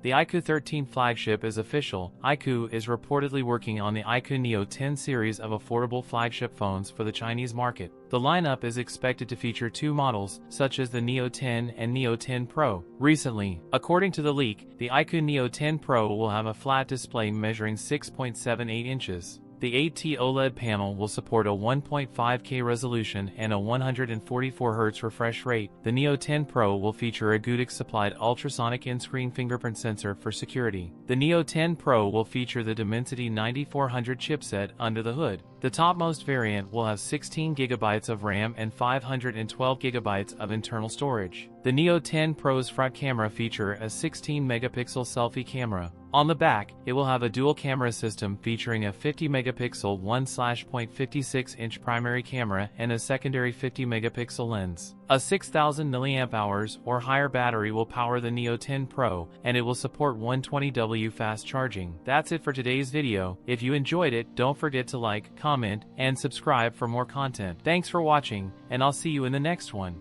The iQOO 13 flagship is official. iQOO is reportedly working on the iQOO Neo 10 series of affordable flagship phones for the Chinese market. The lineup is expected to feature two models, such as the Neo 10 and Neo 10 Pro. Recently, according to the leak, the iQOO Neo 10 Pro will have a flat display measuring 6.78 inches. The 8T OLED panel will support a 1.5K resolution and a 144 Hz refresh rate. The Neo 10 Pro will feature a Goodix-supplied ultrasonic in-screen fingerprint sensor for security. The Neo 10 Pro will feature the Dimensity 9400 chipset under the hood. The topmost variant will have 16GB of RAM and 512GB of internal storage. The Neo 10 Pro's front camera feature a 16-megapixel selfie camera. On the back, it will have a dual camera system featuring a 50-megapixel 1/0.56-inch primary camera and a secondary 50-megapixel lens. A 6000 mAh or higher battery will power the Neo 10 Pro, and it will support 120W fast charging. That's it for today's video. If you enjoyed it, don't forget to like, comment, and subscribe for more content. Thanks for watching, and I'll see you in the next one.